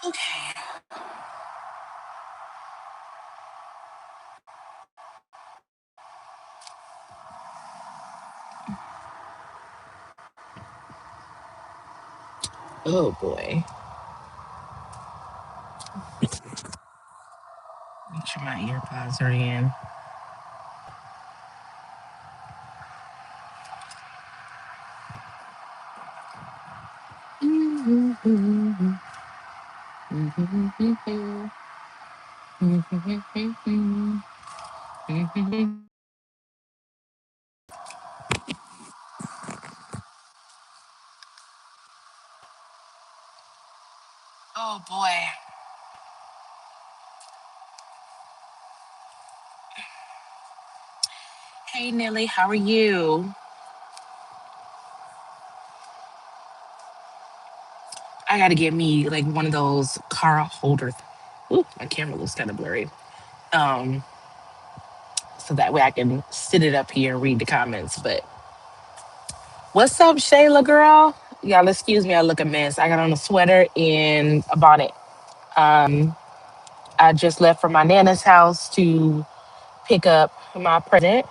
Okay. Oh boy. Make sure my earpods are in. Oh boy. Hey Nelly, how are you? I gotta get me like one of those car holders. Ooh, my camera looks kind of blurry. Um, so that way I can sit it up here and read the comments. But what's up, Shayla girl? Y'all excuse me, I look a mess. I got on a sweater and a bonnet. Um, I just left from my nana's house to pick up my present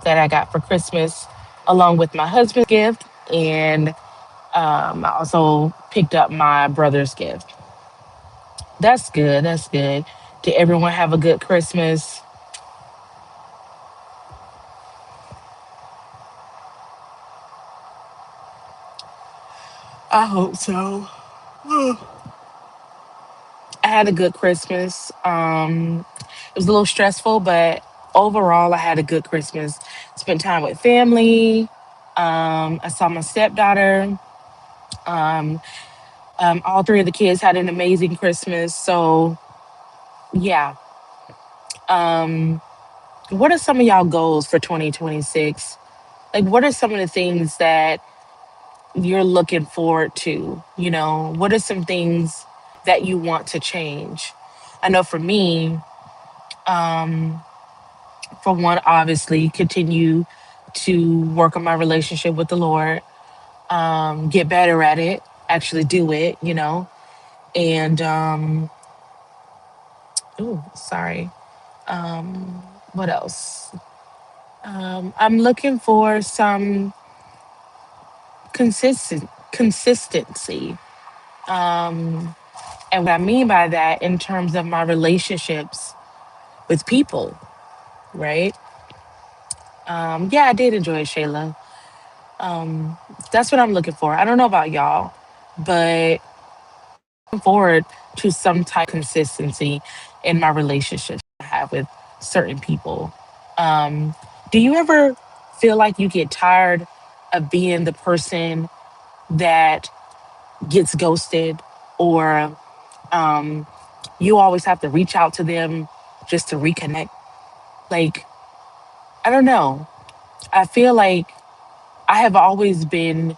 that I got for Christmas, along with my husband's gift, and I also picked up my brother's gift. That's good. That's good. Did everyone have a good Christmas? I hope so. I had a good Christmas. It was a little stressful, but overall, I had a good Christmas. Spent time with family. I saw my stepdaughter. Um, all three of the kids had an amazing Christmas. So, yeah. Um, what are some of y'all goals for 2026? Like, what are some of the things that you're looking forward to? What are some things that you want to change? I know for me, um, for one, obviously, continue to work on my relationship with the Lord, get better at it, actually do it. And, oh, sorry. What else? I'm looking for some consistency. Um, and what I mean by that in terms of my relationships with people, right? Yeah, I did enjoy it, Shayla. Um, that's what I'm looking for. I don't know about y'all, but looking forward to some type of consistency in my relationships I have with certain people. Um, do you ever feel like you get tired of being the person that gets ghosted, or um, you always have to reach out to them just to reconnect? Like, I don't know. I feel like I have always been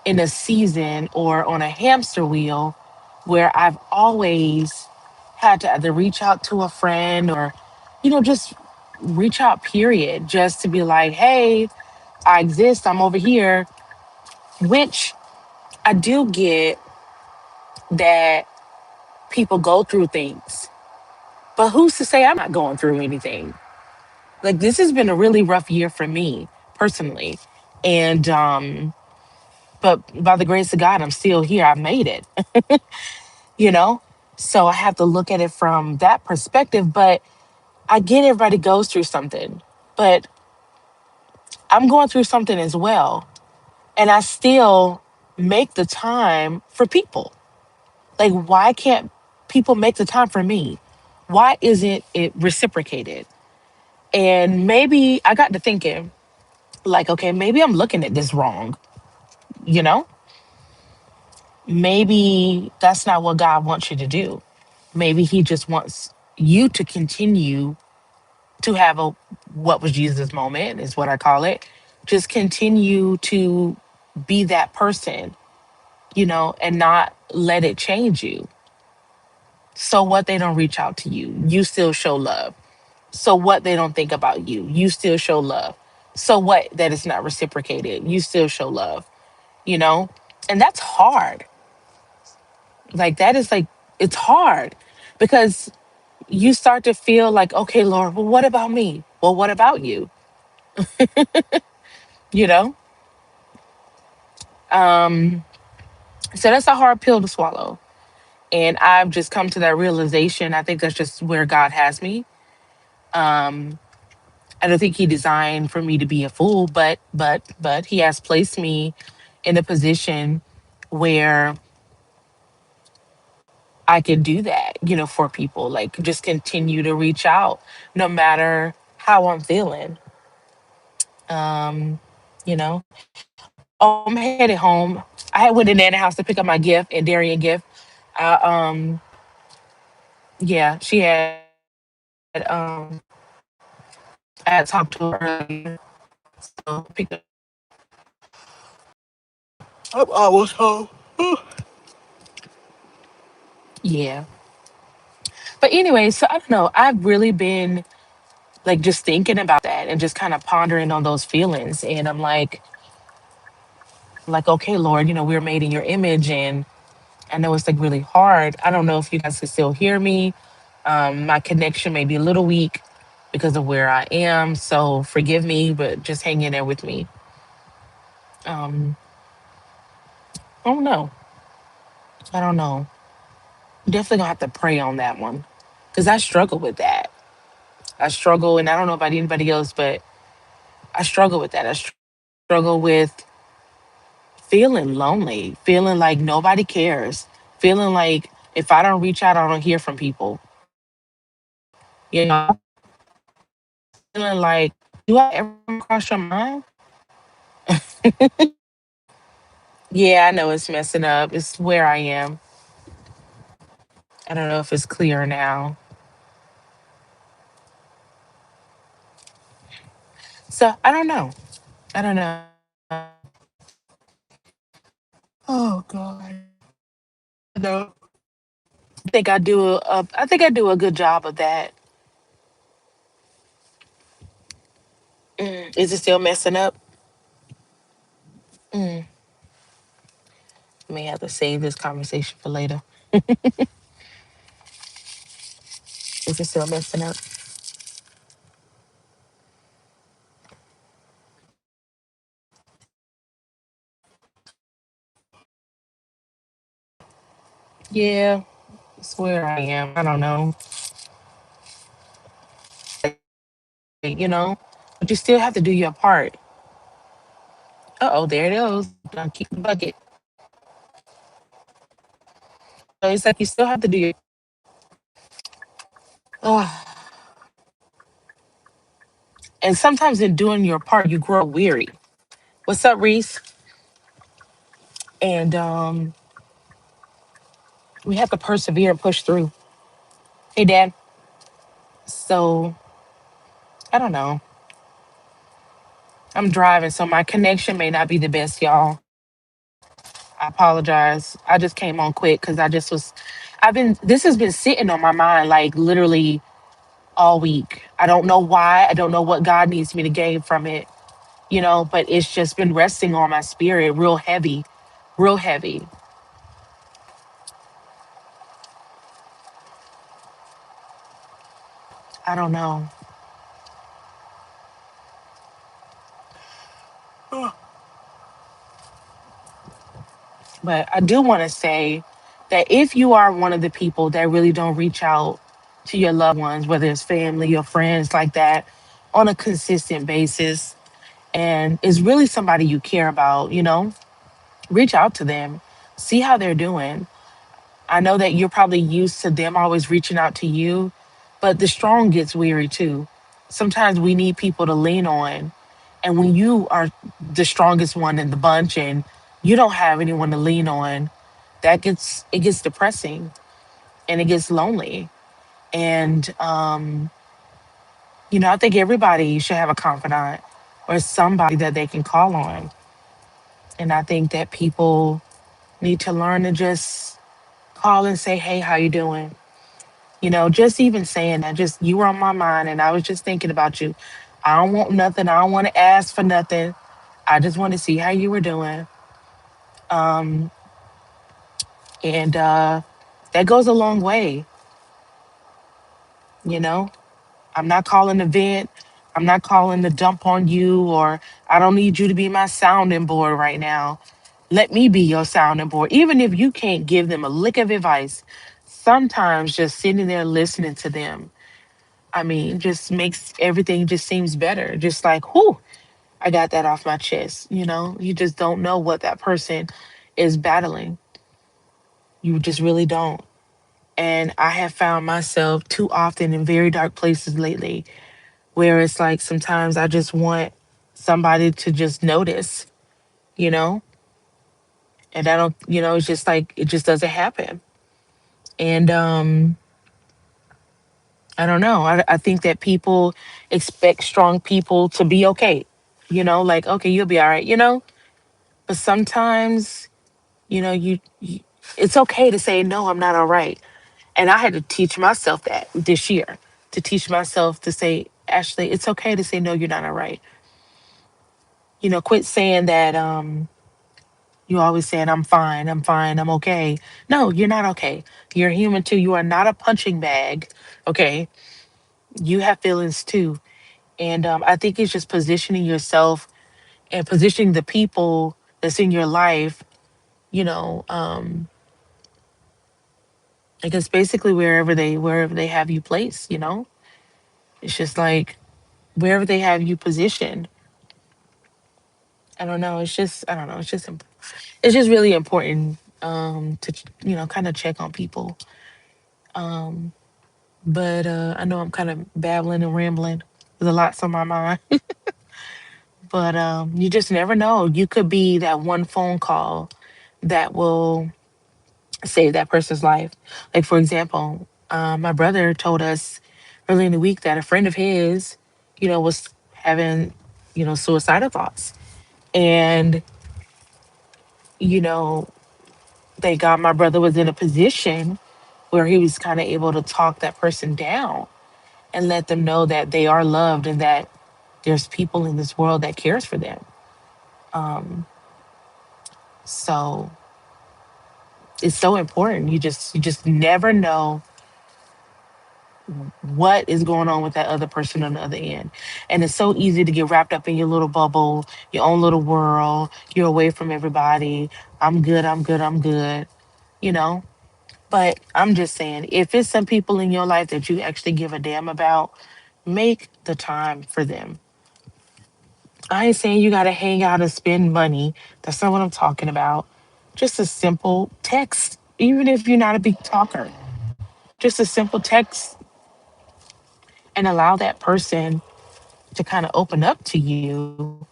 in a season or on a hamster wheel where I've always had to either reach out to a friend or, just reach out, period, just to be like, hey, I exist, I'm over here, which I do get that people go through things. But who's to say I'm not going through anything? Like, this has been a really rough year for me personally. And, but by the grace of God, I'm still here. I made it, you know? So I have to look at it from that perspective. But I get everybody goes through something, but I'm going through something as well. And I still make the time for people. Like, why can't people make the time for me? Why isn't it reciprocated? And maybe I got to thinking, like, okay, maybe I'm looking at this wrong, you know? Maybe that's not what God wants you to do. Maybe He just wants you to continue to have a what was Jesus moment, is what I call it. Just continue to be that person, and not let it change you. So what, they don't reach out to you, you still show love. So what, they don't think about you, you still show love. So what, that it's not reciprocated, you still show love, you know? And that's hard. Like that is like, it's hard because you start to feel like, okay, Lord, well, what about me? Well, what about you? You know? Um, so that's a hard pill to swallow. And I've just come to that realization. I think that's just where God has me. Um, I don't think he designed for me to be a fool, but he has placed me in a position where I can do that, for people. Like just continue to reach out no matter how I'm feeling. Um, you know. Oh, I'm headed home. I had went in Nana's house to pick up my gift and Darian gift. Yeah, she had I had talked to her earlier. So picked up. I'm almost home. Yeah. But anyway, so I don't know. I've really been like just thinking about that and just kind of pondering on those feelings. And I'm like, okay, Lord, we're made in your image, and I know it's like really hard. I don't know if you guys can still hear me. My connection may be a little weak because of where I am. So forgive me, but just hang in there with me. Um, I don't know. I don't know. Definitely gonna have to pray on that one because I struggle with that. I struggle, and I don't know about anybody else, but I struggle with that. I struggle with feeling lonely, feeling like nobody cares, feeling like if I don't reach out, I don't hear from people. You know, feeling like, do I ever come across your mind? Yeah, I know it's messing up. It's where I am. I don't know if it's clear now. So I don't know. I don't know. Oh God. No. I think I do a good job of that. Is it still messing up? Mm, may have to save this conversation for later. Is it still messing up? Yeah, it's where I am. I don't know. You know, but you still have to do your part. Oh, there it goes. Don't keep the bucket. So it's like you still have to do your. Oh, and sometimes in doing your part, you grow weary. What's up, Reese? And we have to persevere and push through. Hey, Dad. So I don't know. I'm driving, so my connection may not be the best, y'all. I apologize. I just came on quick because I just was. This has been sitting on my mind like literally all week. I don't know why. I don't know what God needs me to gain from it, but it's just been resting on my spirit real heavy, real heavy. I don't know. But I do want to say that if you are one of the people that really don't reach out to your loved ones, whether it's family or friends like that, on a consistent basis, and is really somebody you care about, reach out to them, see how they're doing. I know that you're probably used to them always reaching out to you, but the strong gets weary too. Sometimes we need people to lean on. And when you are the strongest one in the bunch and you don't have anyone to lean on, it gets depressing and it gets lonely. And I think everybody should have a confidant or somebody that they can call on. And I think that people need to learn to just call and say, "Hey, how you doing?" Just even saying that, just you were on my mind and I was just thinking about you. I don't want nothing. I don't want to ask for nothing. I just want to see how you were doing. Um, and That goes a long way, you know? I'm not calling the vent. I'm not calling to dump on you, or I don't need you to be my sounding board right now. Let me be your sounding board. Even if you can't give them a lick of advice, sometimes just sitting there listening to them, I mean, just makes everything just seems better. Just like, whew, I got that off my chest. You know, you just don't know what that person is battling. You just really don't. And I have found myself too often in very dark places lately where it's like sometimes I just want somebody to just notice, you know, and I don't, it's just like it just doesn't happen. And I don't know. I think that people expect strong people to be okay, like, okay, you'll be all right, but sometimes, you it's okay to say, no, I'm not all right. And I had to teach myself that this year, to teach myself to say, Ashley, it's okay to say, no, you're not all right. Quit saying that, you always saying, I'm fine, I'm okay. No, you're not okay. You're human too. You are not a punching bag. Okay. You have feelings too. And I think it's just positioning yourself and positioning the people that's in your life, you know, um, I guess basically wherever they have you placed, it's just like wherever they have you positioned. I don't know. It's just, I don't know. It's just really important to, kind of check on people. Um, but I know I'm kind of babbling and rambling. There's a lot on my mind. But you just never know. You could be that one phone call that will save that person's life. Like, for example, my brother told us early in the week that a friend of his, was having, suicidal thoughts. And, you know, thank God my brother was in a position where he was kind of able to talk that person down and let them know that they are loved and that there's people in this world that cares for them. Um, so it's so important. You just never know what is going on with that other person on the other end. And it's so easy to get wrapped up in your little bubble, your own little world. You're away from everybody. I'm good, I'm good, I'm good, you know? But I'm just saying, if it's some people in your life that you actually give a damn about, make the time for them. I ain't saying you got to hang out and spend money. That's not what I'm talking about. Just a simple text, even if you're not a big talker, just a simple text, and allow that person to kind of open up to you,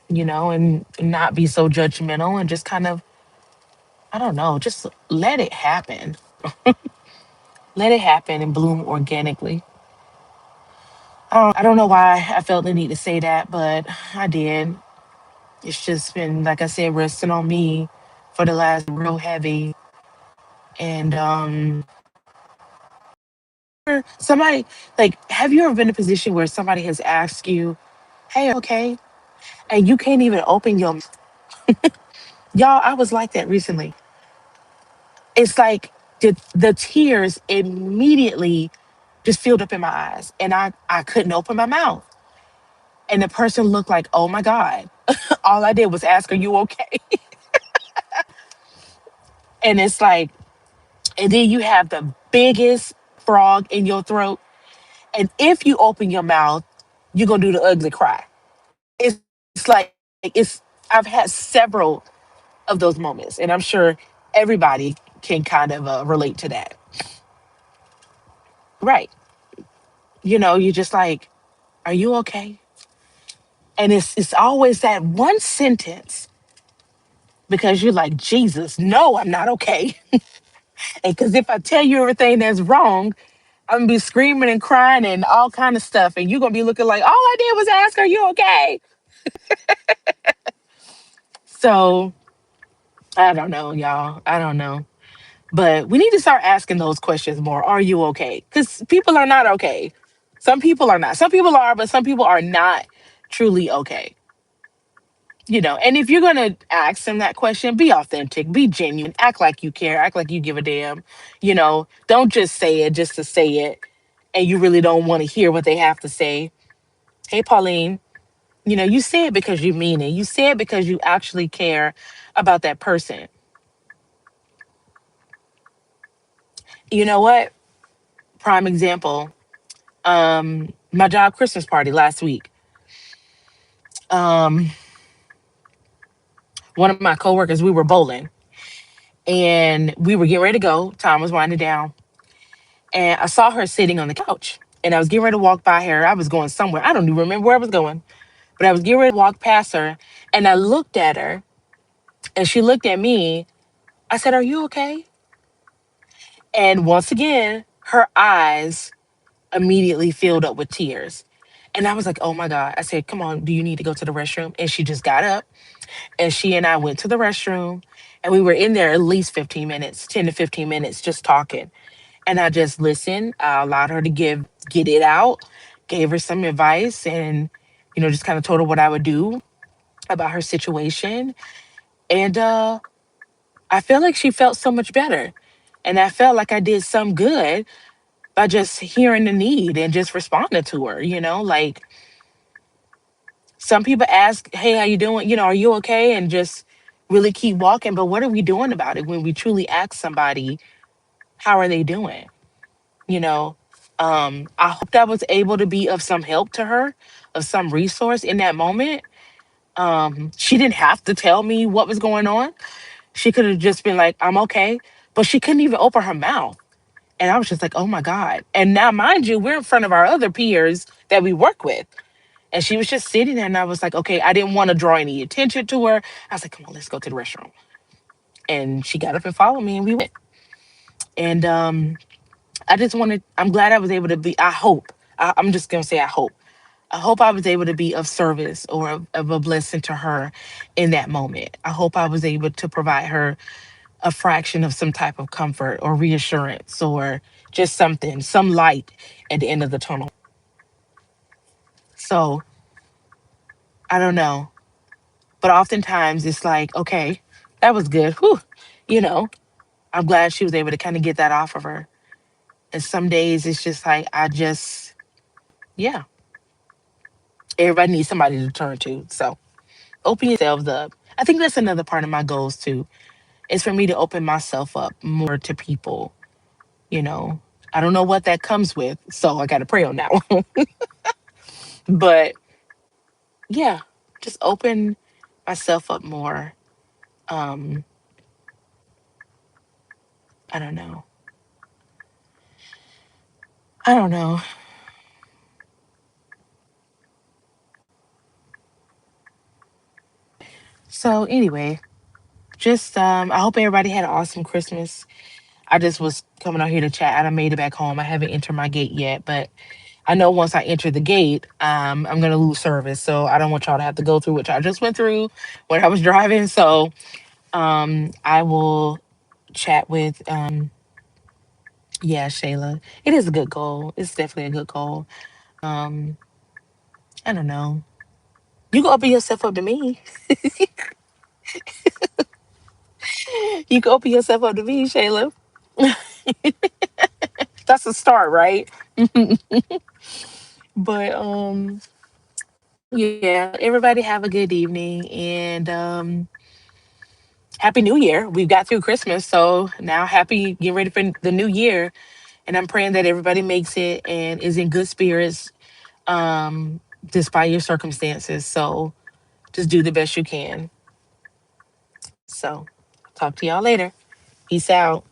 and not be so judgmental and just kind of, I don't know, just let it happen. Let it happen and bloom organically. I don't know why I felt the need to say that, but I did. It's just been, like I said, resting on me for the last real heavy. And somebody, like, have you ever been in a position where somebody has asked you, hey, okay? And you can't even open your, y'all, I was like that recently. It's like the tears immediately just filled up in my eyes and I couldn't open my mouth. And the person looked like, oh my God. All I did was ask, are you okay? And it's like, and then you have the biggest frog in your throat. And if you open your mouth, you're gonna do the ugly cry. It's like I've had several of those moments, and I'm sure everybody can kind of relate to that. Right. You're just like, are you okay? And it's always that one sentence because you're like, Jesus, no, I'm not okay. And because if I tell you everything that's wrong, I'm gonna be screaming and crying and all kind of stuff, and you're gonna be looking like all I did was ask, "Are you okay?" So I don't know, y'all. I don't know, but we need to start asking those questions more. Are you okay? Because people are not okay. Some people are not. Some people are, but some people are not truly okay. And if you're going to ask them that question, be authentic, be genuine, act like you care, act like you give a damn. Don't just say it just to say it and you really don't want to hear what they have to say. Hey, Pauline, you say it because you mean it. You say it because you actually care about that person. You know what? Prime example. My job Christmas party last week. Um, One of my coworkers, we were bowling and we were getting ready to go. Time was winding down. And I saw her sitting on the couch. And I was getting ready to walk by her. I was going somewhere. I don't even remember where I was going. But I was getting ready to walk past her. And I looked at her and she looked at me. I said, "Are you okay?" And once again, her eyes immediately filled up with tears. And I was like, "Oh my God." I said, "Come on, do you need to go to the restroom?" And she just got up and she and I went to the restroom. And we were in there at least 15 minutes, 10 to 15 minutes, just talking. And I just listened. I allowed her to get it out, gave her some advice, and just kind of told her what I would do about her situation. And I feel like she felt so much better. And I felt like I did some good by just hearing the need and just responding to her, like some people ask, "Hey, how you doing? Are you okay?" And just really keep walking. But what are we doing about it when we truly ask somebody, how are they doing? you know I hope I was able to be of some help to her, of some resource in that moment. She didn't have to tell me what was going on. She could have just been like, "I'm okay," but she couldn't even open her mouth. And I was just like, "Oh my God." And now, mind you, we're in front of our other peers that we work with, and she was just sitting there. And I was like, okay, I didn't want to draw any attention to her. I was like, "Come on, let's go to the restroom." And she got up and followed me and we went. And I'm glad I was able to be, I hope, I'm just going to say, I hope I was able to be of service or of a blessing to her in that moment. I hope I was able to provide her a fraction of some type of comfort or reassurance or just something, some light at the end of the tunnel. So I don't know. But oftentimes it's like, okay, that was good. Whew. You know, I'm glad she was able to kind of get that off of her. And some days it's just like, yeah, everybody needs somebody to turn to. So open yourselves up. I think that's another part of my goals too, is for me to open myself up more to people. You know, I don't know what that comes with. So I got to pray on that one. But yeah, just open myself up more. Um, I don't know. I don't know. So anyway, just I hope everybody had an awesome Christmas. I just was coming out here to chat and I made it back home. I haven't entered my gate yet, but I know once I enter the gate, I'm gonna lose service. So I don't want y'all to have to go through what y'all just went through when I was driving. So I will chat with yeah, Shayla. It is a good goal. It's definitely a good goal. Um, I don't know. You can open yourself up to me. You can open yourself up to me, Shayla. That's a start, right? But yeah, everybody have a good evening and happy new year. We've got through Christmas, so now happy get ready for the new year. And I'm praying that everybody makes it and is in good spirits despite your circumstances. So just do the best you can. So talk to y'all later. Peace out.